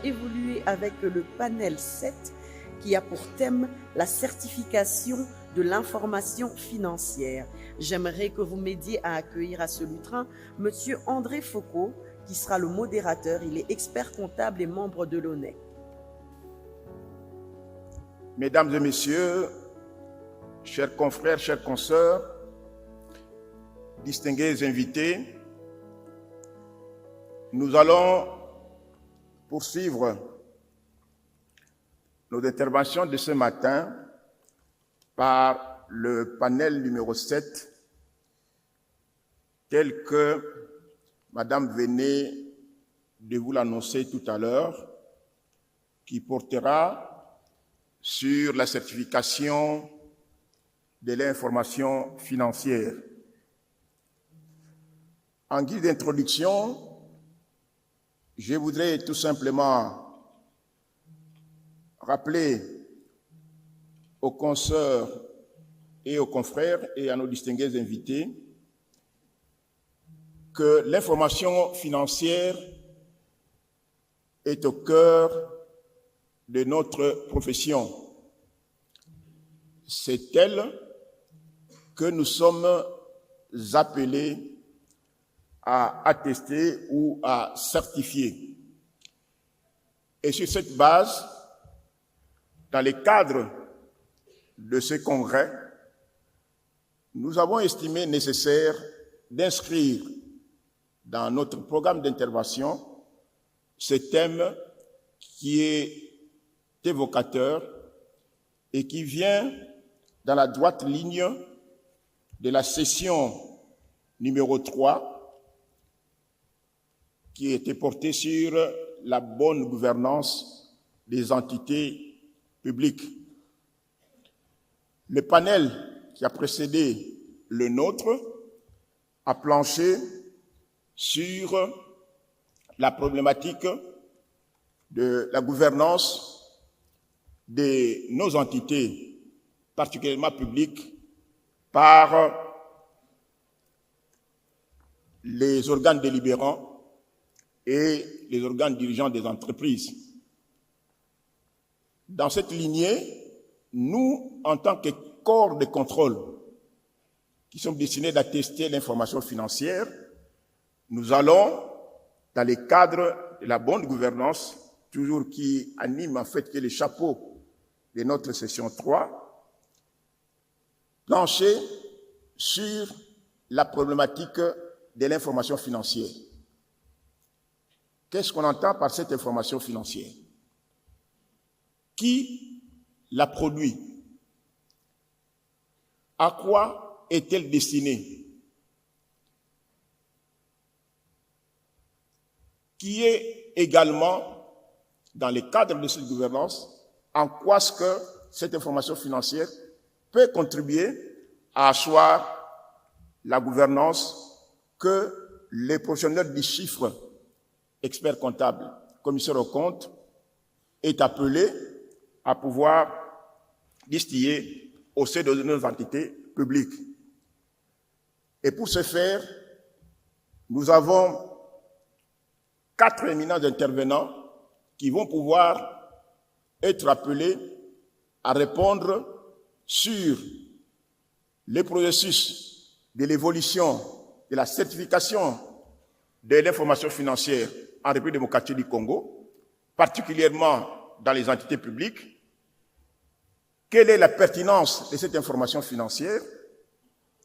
évoluer avec le panel 7 qui a pour thème la certification de l'information financière. J'aimerais que vous m'aidiez à accueillir à ce lutrin M. André Foucault, qui sera le modérateur. Il est expert comptable et membre de l'ONEC. Mesdames et messieurs, chers confrères, chères consoeurs, distingués invités, nous allons poursuivre nos interventions de ce matin par le panel numéro 7, tel que Madame venait de vous l'annoncer tout à l'heure, qui portera sur la certification de l'information financière. En guise d'introduction, je voudrais tout simplement rappeler aux consoeurs et aux confrères et à nos distingués invités que l'information financière est au cœur de notre profession. C'est elle que nous sommes appelés à attester ou à certifier. Et sur cette base, dans le cadre de ce congrès, nous avons estimé nécessaire d'inscrire dans notre programme d'intervention ce thème qui est évocateur et qui vient dans la droite ligne de la session numéro 3 qui était portée sur la bonne gouvernance des entités publiques. Le panel qui a précédé le nôtre a planché sur la problématique de la gouvernance de nos entités, particulièrement publiques, par les organes délibérants et les organes dirigeants des entreprises. Dans cette lignée, nous, en tant que corps de contrôle, qui sommes destinés d'attester l'information financière, nous allons, dans le cadre de la bonne gouvernance, toujours qui anime en fait que le chapeau de notre session 3, plancher sur la problématique de l'information financière. Qu'est-ce qu'on entend par cette information financière? Qui la produit? À quoi est-elle destinée? Qui est également, dans le cadre de cette gouvernance, en quoi est-ce que cette information financière peut contribuer à asseoir la gouvernance que les professionnels du chiffre, experts comptables, commissaires aux comptes, est appelé à pouvoir distiller au sein de nos entités publiques. Et pour ce faire, nous avons 4 éminents intervenants qui vont pouvoir être appelés à répondre sur les processus de l'évolution de la certification de l'information financière en République démocratique du Congo, particulièrement dans les entités publiques. Quelle est la pertinence de cette information financière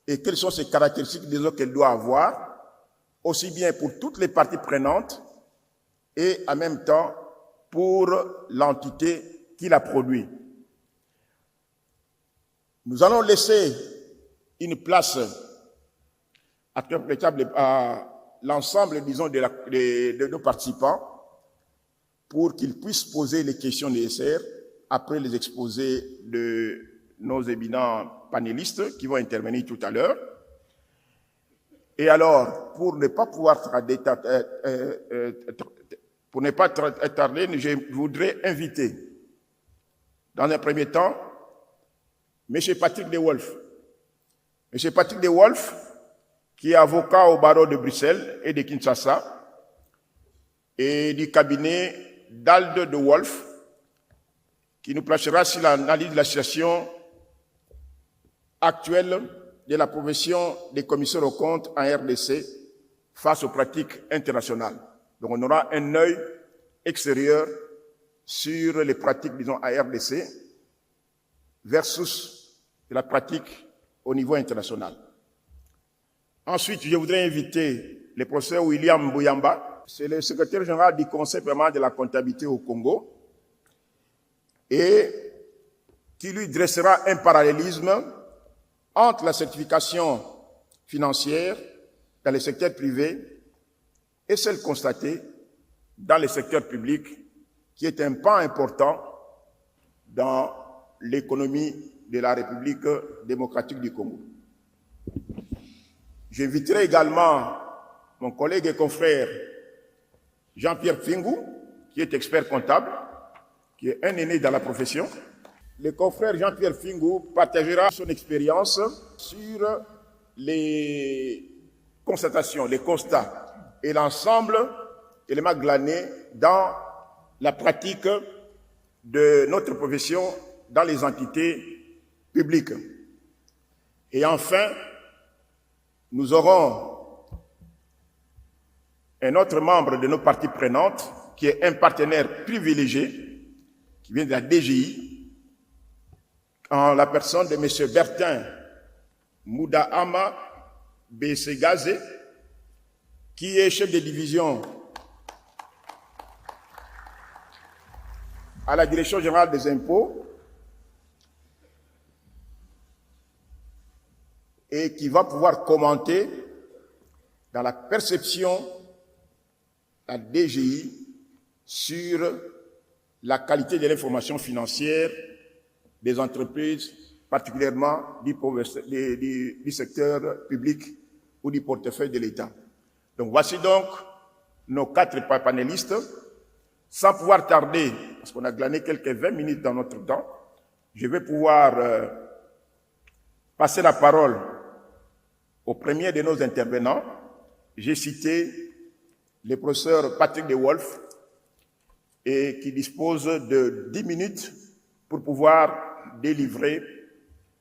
et quelles sont ses caractéristiques qu'elle doit avoir, aussi bien pour toutes les parties prenantes et en même temps pour l'entité qui la produit. Nous allons laisser une place à l'ensemble, disons, de nos participants pour qu'ils puissent poser les questions nécessaires après les exposés de nos éminents panélistes qui vont intervenir tout à l'heure. Et alors, pour ne pas tarder, je voudrais inviter, dans un premier temps, M. Patrick De Wolf. M. Patrick De Wolf, qui est avocat au barreau de Bruxelles et de Kinshasa, et du cabinet d'Alde de Wolf, qui nous planchera sur l'analyse de la situation actuelle de la profession des commissaires aux comptes en RDC face aux pratiques internationales. Donc on aura un œil extérieur sur les pratiques, disons, à RDC versus la pratique au niveau international. Ensuite, je voudrais inviter le professeur William Bouyamba, c'est le secrétaire général du Conseil permanent de la comptabilité au Congo, et qui lui dressera un parallélisme entre la certification financière dans le secteur privé et celle constatée dans le secteur public, qui est un pas important dans l'économie de la République démocratique du Congo. J'inviterai également mon collègue et confrère Jean-Pierre Fingou, qui est expert comptable, qui est un aîné dans la profession. Le confrère Jean-Pierre Fingou partagera son expérience sur les constatations, les constats et l'ensemble éléments glanés dans la pratique de notre profession dans les entités publiques. Et enfin, nous aurons un autre membre de nos parties prenantes qui est un partenaire privilégié qui vient de la DGI en la personne de M. Bertin Moudahama Bessegaze, qui est chef de division à la Direction générale des impôts et qui va pouvoir commenter dans la perception la DGI sur la qualité de l'information financière des entreprises, particulièrement du secteur public ou du portefeuille de l'État. Donc voici donc nos 4 panélistes. Sans pouvoir tarder, parce qu'on a glané quelques 20 minutes dans notre temps, je vais pouvoir passer la parole au premier de nos intervenants. J'ai cité le professeur Patrick de Wolf, et qui dispose de 10 minutes pour pouvoir délivrer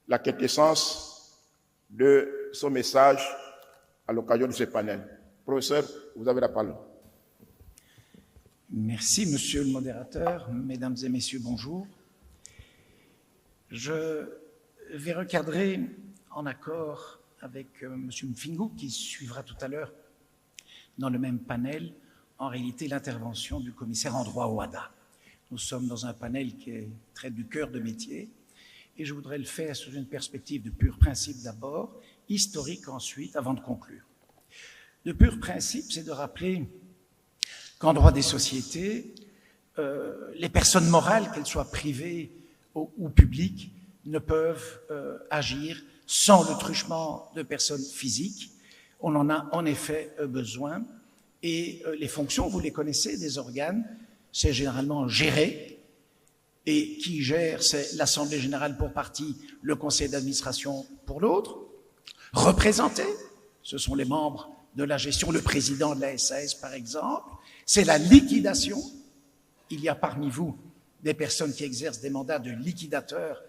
la quintessence de son message à l'occasion de ce panel. Professeur, vous avez la parole. Merci, monsieur le modérateur. Mesdames et messieurs, bonjour. Je vais recadrer en accord avec monsieur Mfingou, qui suivra tout à l'heure dans le même panel, en réalité l'intervention du commissaire en droit OHADA. Nous sommes dans un panel qui traite du cœur de métier, et je voudrais le faire sous une perspective de pur principe d'abord, historique ensuite, avant de conclure. De pur principe, c'est de rappeler qu'en droit des sociétés, les personnes morales, qu'elles soient privées ou publiques, ne peuvent agir sans le truchement de personnes physiques. On en a en effet besoin. Et les fonctions, vous les connaissez, des organes, c'est généralement gérer. Et qui gère, c'est l'Assemblée générale pour partie, le conseil d'administration pour l'autre. Représenter, ce sont les membres de la gestion, le président de la SAS par exemple. C'est la liquidation. Il y a parmi vous des personnes qui exercent des mandats de liquidateur.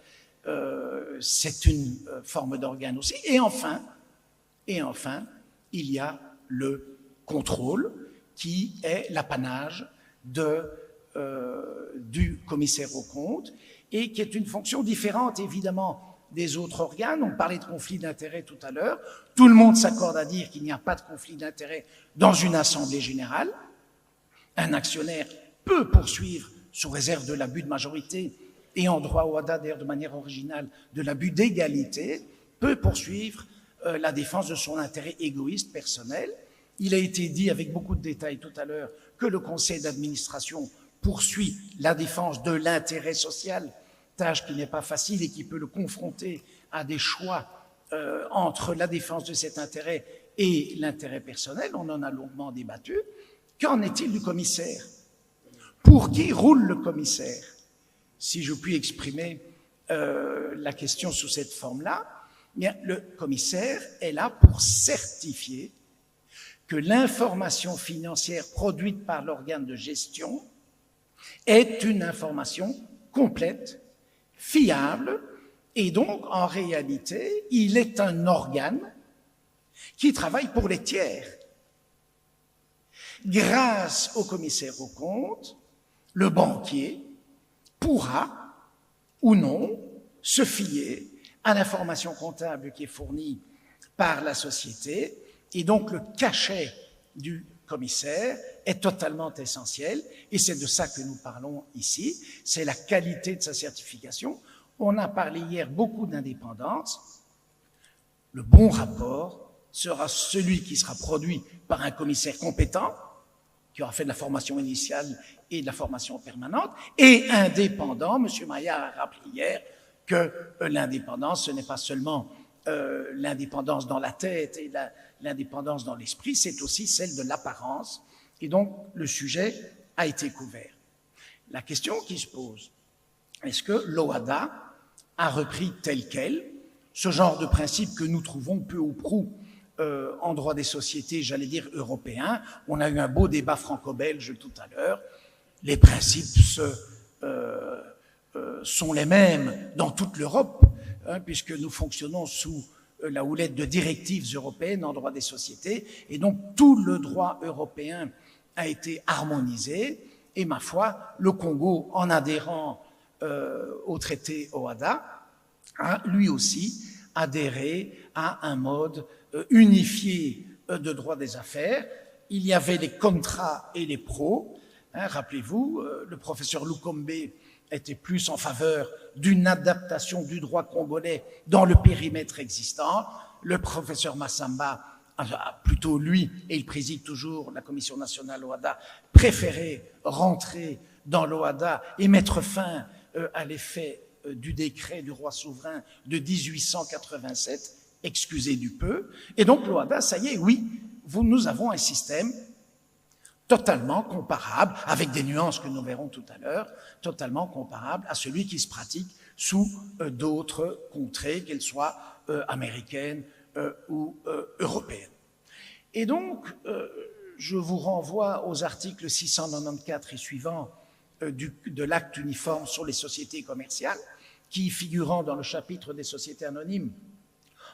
C'est une forme d'organe aussi. Et enfin, il y a le contrôle qui est l'apanage du commissaire aux comptes et qui est une fonction différente évidemment des autres organes. On parlait de conflit d'intérêts tout à l'heure. Tout le monde s'accorde à dire qu'il n'y a pas de conflit d'intérêts dans une assemblée générale. Un actionnaire peut poursuivre, sous réserve de l'abus de majorité, et en droit OHADA, d'ailleurs de manière originale, de l'abus d'égalité, peut poursuivre la défense de son intérêt égoïste personnel. Il a été dit avec beaucoup de détails tout à l'heure que le conseil d'administration poursuit la défense de l'intérêt social, tâche qui n'est pas facile et qui peut le confronter à des choix entre la défense de cet intérêt et l'intérêt personnel. On en a longuement débattu. Qu'en est-il du commissaire? Pour qui roule le commissaire? Si je puis exprimer la question sous cette forme-là, bien, le commissaire est là pour certifier que l'information financière produite par l'organe de gestion est une information complète, fiable, et donc, en réalité, il est un organe qui travaille pour les tiers. Grâce au commissaire aux comptes, le banquier pourra ou non se fier à l'information comptable qui est fournie par la société, et donc le cachet du commissaire est totalement essentiel, et c'est de ça que nous parlons ici, c'est la qualité de sa certification. On a parlé hier beaucoup d'indépendance. Le bon rapport sera celui qui sera produit par un commissaire compétent, qui aura fait de la formation initiale et de la formation permanente, et indépendant. M. Maillard a rappelé hier que l'indépendance, ce n'est pas seulement l'indépendance dans la tête et l'indépendance dans l'esprit, c'est aussi celle de l'apparence. Et donc, le sujet a été couvert. La question qui se pose, est-ce que l'OHADA a repris tel quel ce genre de principe que nous trouvons peu ou prou en droit des sociétés, j'allais dire européen? On a eu un beau débat franco-belge tout à l'heure. Les principes sont les mêmes dans toute l'Europe, puisque nous fonctionnons sous la houlette de directives européennes en droit des sociétés, et donc tout le droit européen a été harmonisé, et ma foi, le Congo, en adhérant au traité OHADA, a lui aussi adhéré à un mode unifié de droit des affaires. Il y avait les contrats et les pros. Rappelez-vous, le professeur Lukombe était plus en faveur d'une adaptation du droit congolais dans le périmètre existant. Le professeur Massamba a plutôt, lui, et il préside toujours la Commission nationale OHADA, préféré rentrer dans l'OHADA et mettre fin à l'effet du décret du roi souverain de 1887, excusez du peu. Et donc l'OHADA, ça y est, oui, nous avons un système totalement comparable, avec des nuances que nous verrons tout à l'heure, totalement comparable à celui qui se pratique sous d'autres contrées, qu'elles soient américaines ou européennes. Et donc, je vous renvoie aux articles 694 et suivants de l'acte uniforme sur les sociétés commerciales, qui, figurant dans le chapitre des sociétés anonymes,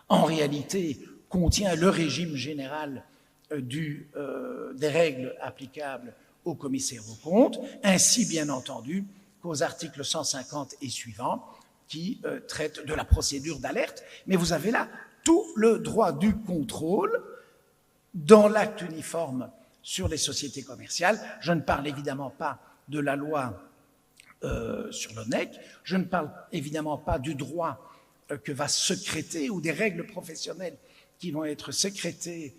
en réalité contient le régime général des règles applicables aux commissaires aux comptes, ainsi bien entendu qu'aux articles 150 et suivants qui traitent de la procédure d'alerte. Mais vous avez là tout le droit du contrôle dans l'acte uniforme sur les sociétés commerciales. Je ne parle évidemment pas de la loi sur l'ONEC, je ne parle évidemment pas du droit que va sécréter ou des règles professionnelles qui vont être sécrétées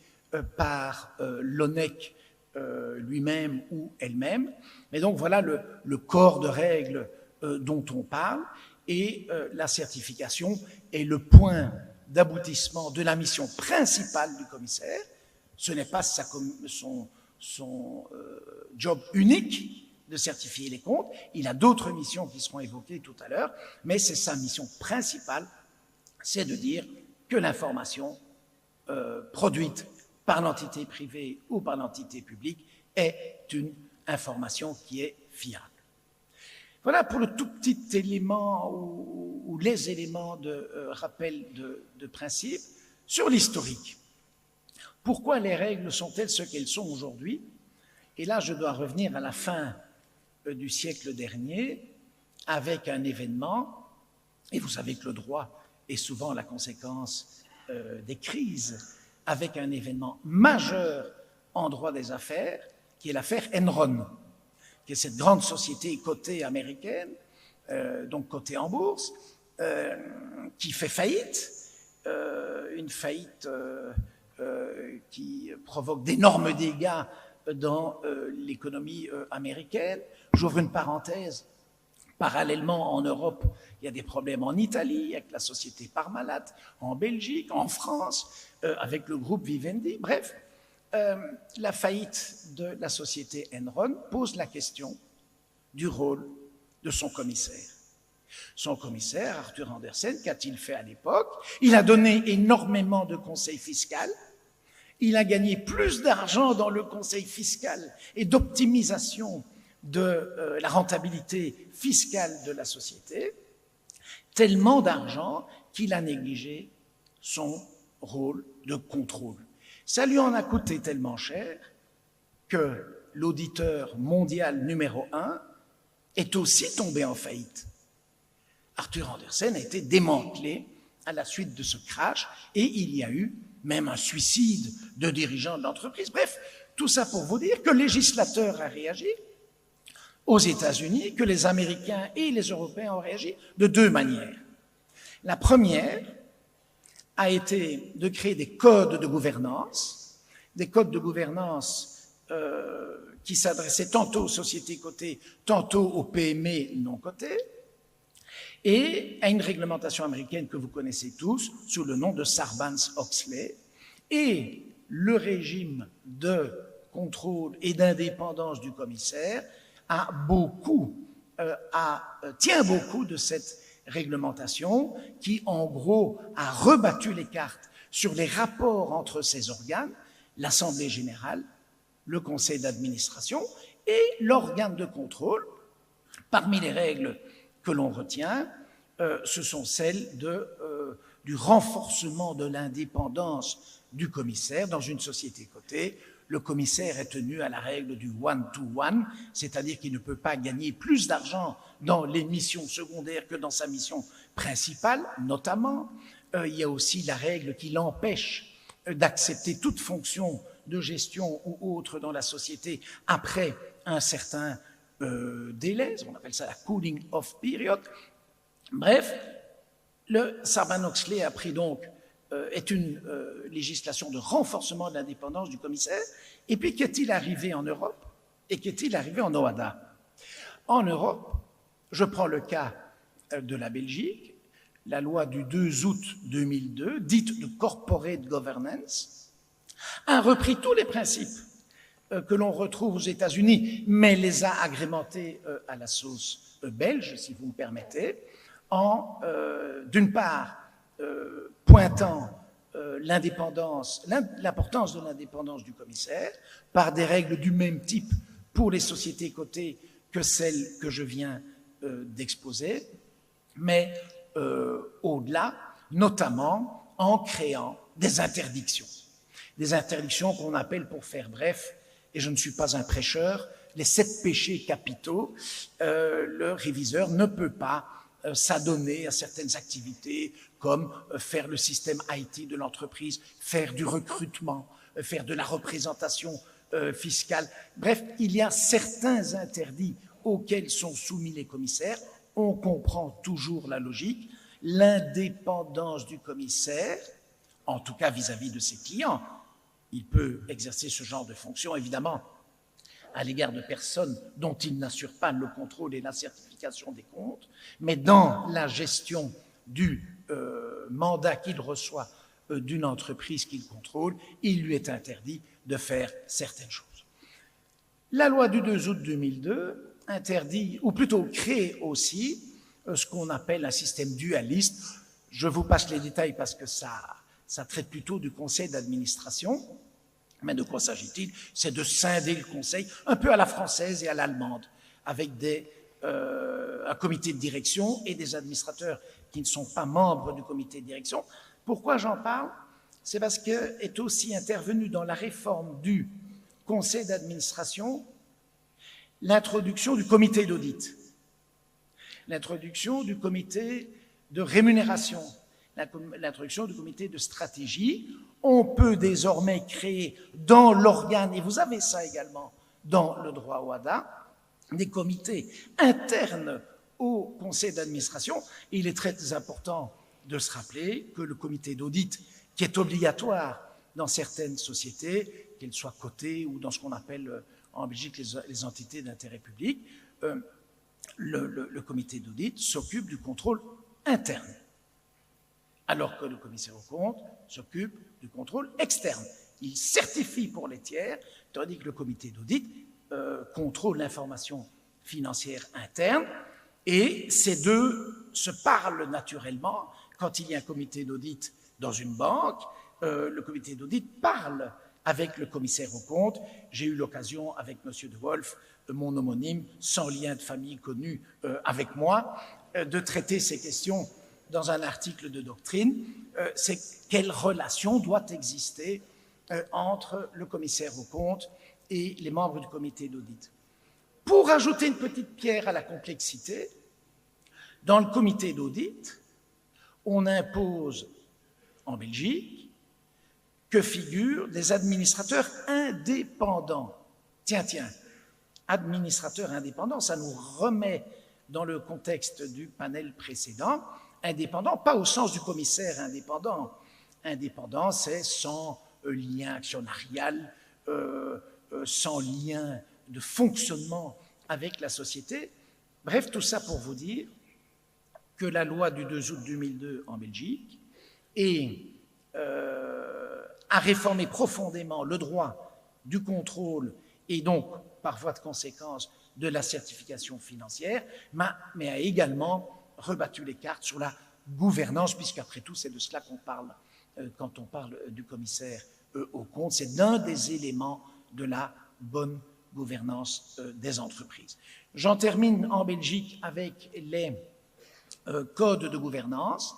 par l'ONEC lui-même ou elle-même. Mais donc voilà le corps de règles dont on parle, et la certification est le point d'aboutissement de la mission principale du commissaire. Ce n'est pas son job unique de certifier les comptes, il a d'autres missions qui seront évoquées tout à l'heure, mais c'est sa mission principale, c'est de dire que l'information produite par l'entité privée ou par l'entité publique est une information qui est fiable. Voilà pour le tout petit élément ou les éléments de rappel de principe. Sur l'historique, pourquoi les règles sont-elles ce qu'elles sont aujourd'hui? Et là, je dois revenir à la fin du siècle dernier avec un événement, et vous savez que le droit est souvent la conséquence des crises, avec un événement majeur en droit des affaires, qui est l'affaire Enron, qui est cette grande société cotée américaine, donc cotée en bourse, qui fait faillite, une faillite qui provoque d'énormes dégâts dans l'économie américaine. J'ouvre une parenthèse. Parallèlement, en Europe, il y a des problèmes en Italie, avec la société Parmalat, en Belgique, en France, avec le groupe Vivendi. Bref, la faillite de la société Enron pose la question du rôle de son commissaire. Son commissaire, Arthur Andersen, qu'a-t-il fait à l'époque? Il a donné énormément de conseils fiscaux. Il a gagné plus d'argent dans le conseil fiscal et d'optimisation de la rentabilité fiscale de la société, tellement d'argent qu'il a négligé son rôle de contrôle. Ça lui en a coûté tellement cher que l'auditeur mondial numéro 1 est aussi tombé en faillite. Arthur Andersen a été démantelé à la suite de ce crash et il y a eu même un suicide de dirigeants de l'entreprise. Bref, tout ça pour vous dire que le législateur a réagi aux États-Unis, que les Américains et les Européens ont réagi de deux manières. La première a été de créer des codes de gouvernance qui s'adressaient tantôt aux sociétés cotées, tantôt aux PME non cotées, et à une réglementation américaine que vous connaissez tous sous le nom de Sarbanes-Oxley. Et le régime de contrôle et d'indépendance du commissaire tient beaucoup de cette réglementation qui, en gros, a rebattu les cartes sur les rapports entre ces organes, l'Assemblée générale, le conseil d'administration et l'organe de contrôle. Parmi les règles que l'on retient, ce sont celles du renforcement de l'indépendance du commissaire. Dans une société cotée, le commissaire est tenu à la règle du one-to-one, c'est-à-dire qu'il ne peut pas gagner plus d'argent dans les missions secondaires que dans sa mission principale, notamment. Il y a aussi la règle qui l'empêche d'accepter toute fonction de gestion ou autre dans la société après un certain délai, on appelle ça la cooling off period. Bref, le Sarbanes-Oxley a pris donc est une législation de renforcement de l'indépendance du commissaire. Et puis, qu'est-il arrivé en Europe et qu'est-il arrivé en OHADA? En Europe, je prends le cas de la Belgique, la loi du 2 août 2002, dite de corporate governance, a repris tous les principes que l'on retrouve aux États-Unis, mais les a agrémentés à la sauce belge, si vous me permettez, en, d'une part, pointant l'importance de l'indépendance du commissaire par des règles du même type pour les sociétés cotées que celles que je viens d'exposer, mais au-delà, notamment en créant des interdictions qu'on appelle, pour faire bref, et je ne suis pas un prêcheur, les 7 péchés capitaux. Le réviseur ne peut pas s'adonner à certaines activités comme faire le système IT de l'entreprise, faire du recrutement, faire de la représentation fiscale. Bref, il y a certains interdits auxquels sont soumis les commissaires. On comprend toujours la logique. L'indépendance du commissaire, en tout cas vis-à-vis de ses clients, il peut exercer ce genre de fonction, évidemment, à l'égard de personnes dont il n'assure pas le contrôle et la certification des comptes, mais dans la gestion du mandat qu'il reçoit d'une entreprise qu'il contrôle, il lui est interdit de faire certaines choses. La loi du 2 août 2002 interdit, ou plutôt crée aussi, ce qu'on appelle un système dualiste. Je vous passe les détails parce que ça traite plutôt du conseil d'administration. Mais de quoi s'agit-il? C'est de scinder le conseil, un peu à la française et à l'allemande, avec un comité de direction et des administrateurs qui ne sont pas membres du comité de direction. Pourquoi j'en parle? C'est parce qu'est aussi intervenu dans la réforme du conseil d'administration l'introduction du comité d'audit, l'introduction du comité de rémunération, l'introduction du comité de stratégie. On peut désormais créer dans l'organe, et vous avez ça également dans le droit OHADA, des comités internes au conseil d'administration. Il est très important de se rappeler que le comité d'audit, qui est obligatoire dans certaines sociétés, qu'elles soient cotées ou dans ce qu'on appelle en Belgique les entités d'intérêt public, le comité d'audit s'occupe du contrôle interne, alors que le commissaire aux comptes s'occupe du contrôle externe. Il certifie pour les tiers, tandis que le comité d'audit contrôle l'information financière interne, et ces deux se parlent naturellement. Quand il y a un comité d'audit dans une banque, le comité d'audit parle avec le commissaire aux comptes. J'ai eu l'occasion, avec M. De Wolf, mon homonyme, sans lien de famille connu avec moi, de traiter ces questions dans un article de doctrine. C'est quelle relation doit exister entre le commissaire aux comptes et les membres du comité d'audit. Pour ajouter une petite pierre à la complexité, dans le comité d'audit, on impose en Belgique que figurent des administrateurs indépendants. Tiens, administrateurs indépendants, ça nous remet dans le contexte du panel précédent. Indépendant, pas au sens du commissaire indépendant. Indépendant, c'est sans lien actionnarial, sans lien de fonctionnement avec la société. Bref, tout ça pour vous dire que la loi du 2 août 2002 en Belgique a réformé profondément le droit du contrôle et donc, par voie de conséquence, de la certification financière, mais a également rebattu les cartes sur la gouvernance, puisqu'après tout, c'est de cela qu'on parle quand on parle du commissaire aux comptes. C'est l'un des éléments de la bonne gouvernance des entreprises. J'en termine en Belgique avec les codes de gouvernance.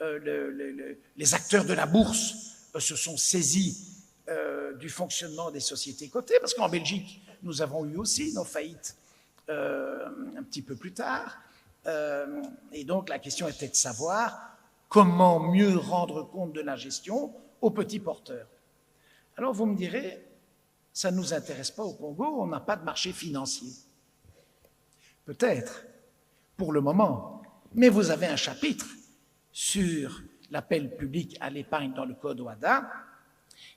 Les acteurs de la bourse se sont saisis du fonctionnement des sociétés cotées, parce qu'en Belgique, nous avons eu aussi nos faillites un petit peu plus tard. Et donc, la question était de savoir comment mieux rendre compte de la gestion aux petits porteurs. Alors, vous me direz, ça ne nous intéresse pas au Congo, on n'a pas de marché financier. Peut-être, pour le moment, mais vous avez un chapitre sur l'appel public à l'épargne dans le Code OHADA.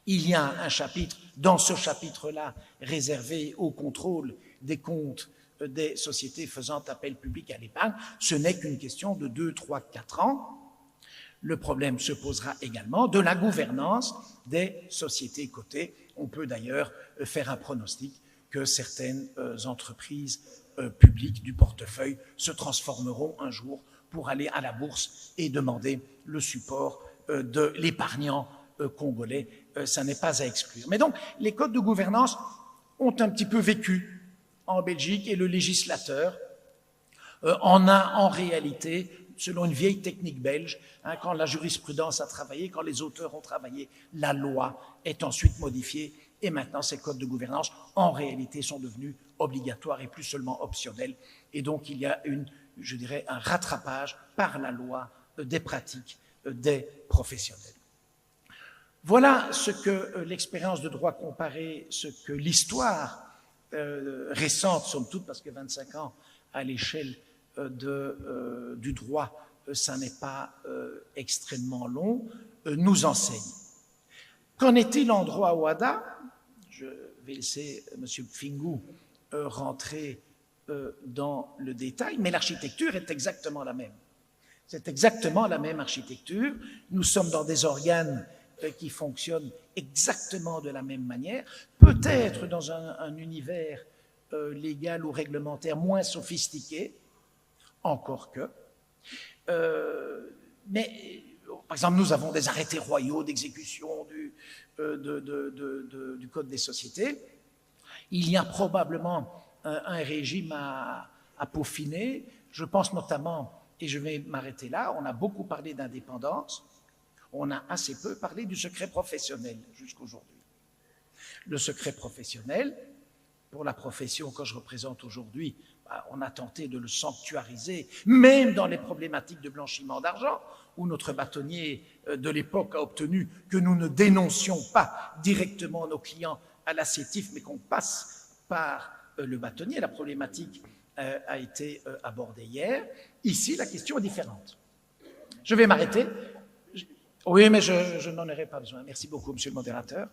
Il y a un chapitre, dans ce chapitre-là, réservé au contrôle des comptes des sociétés faisant appel public à l'épargne. Ce n'est qu'une question de 2, 3, 4 ans. Le problème se posera également de la gouvernance des sociétés cotées. On peut d'ailleurs faire un pronostic que certaines entreprises publiques du portefeuille se transformeront un jour pour aller à la bourse et demander le support de l'épargnant congolais. Ça n'est pas à exclure. Mais donc, les codes de gouvernance ont un petit peu vécu en Belgique et le législateur en a en réalité, selon une vieille technique belge, quand la jurisprudence a travaillé, quand les auteurs ont travaillé, la loi est ensuite modifiée et maintenant ces codes de gouvernance en réalité sont devenus obligatoires et plus seulement optionnels. Et donc il y a je dirais, un rattrapage par la loi des pratiques des professionnels. Voilà ce que l'expérience de droit comparé, ce que l'histoire récente, somme toute, parce que 25 ans à l'échelle du droit, ça n'est pas extrêmement long, nous enseigne. Qu'en est-il en droit OHADA? Je vais laisser M. Mfingou rentrer dans le détail, mais l'architecture est exactement la même. C'est exactement la même architecture. Nous sommes dans des organes qui fonctionnent exactement de la même manière, peut-être dans un univers légal ou réglementaire moins sophistiqué, encore que. Mais, par exemple, nous avons des arrêtés royaux d'exécution du Code des sociétés. Il y a probablement un régime à peaufiner. Je pense notamment, et je vais m'arrêter là, on a beaucoup parlé d'indépendance, on a assez peu parlé du secret professionnel jusqu'aujourd'hui. Le secret professionnel, pour la profession que je représente aujourd'hui, on a tenté de le sanctuariser, même dans les problématiques de blanchiment d'argent, où notre bâtonnier de l'époque a obtenu que nous ne dénoncions pas directement nos clients à la CETIF, mais qu'on passe par le bâtonnier. La problématique a été abordée hier. Ici, la question est différente. Je vais m'arrêter. Oui, mais je n'en aurai pas besoin. Merci beaucoup, monsieur le modérateur.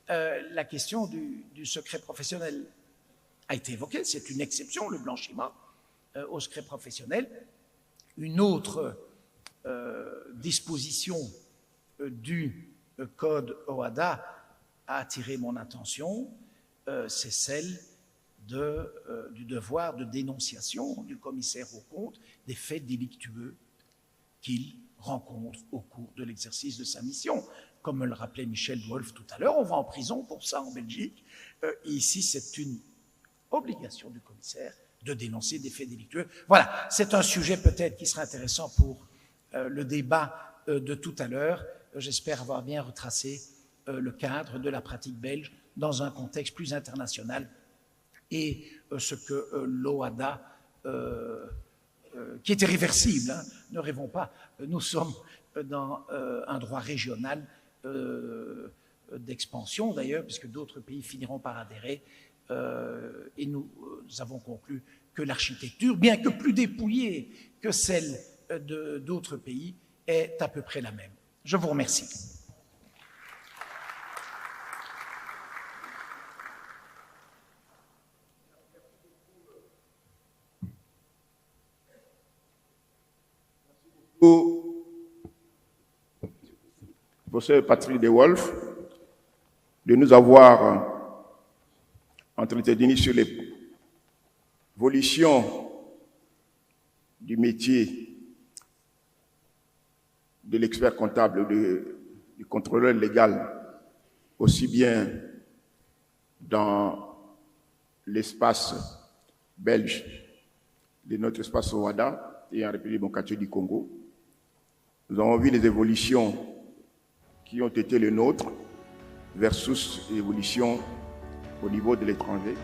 La question du secret professionnel a été évoquée. C'est une exception, le blanchiment au secret professionnel. Une autre disposition du code OHADA a attiré mon attention, c'est celle du devoir de dénonciation du commissaire aux comptes des faits délictueux qu'il rencontre au cours de l'exercice de sa mission. comme le rappelait Michel Wolf tout à l'heure, on va en prison pour ça en Belgique. Ici, c'est une obligation du commissaire de dénoncer des faits délictueux. Voilà, c'est un sujet peut-être qui sera intéressant pour le débat de tout à l'heure. J'espère avoir bien retracé le cadre de la pratique belge dans un contexte plus international et ce que l'OHADA, qui est irréversible, hein, ne rêvons pas, nous sommes dans un droit régional d'expansion d'ailleurs, puisque d'autres pays finiront par adhérer, et nous avons conclu que l'architecture, bien que plus dépouillée que celle d'autres pays, est à peu près la même. Je vous remercie. Professeur Patrick de Wolf, de nous avoir entretenu sur l'évolution du métier de l'expert comptable, du contrôleur légal, aussi bien dans l'espace belge de notre espace OHADA et en République démocratique du Congo. Nous avons vu les évolutions qui ont été les nôtres versus l'évolution au niveau de l'étranger.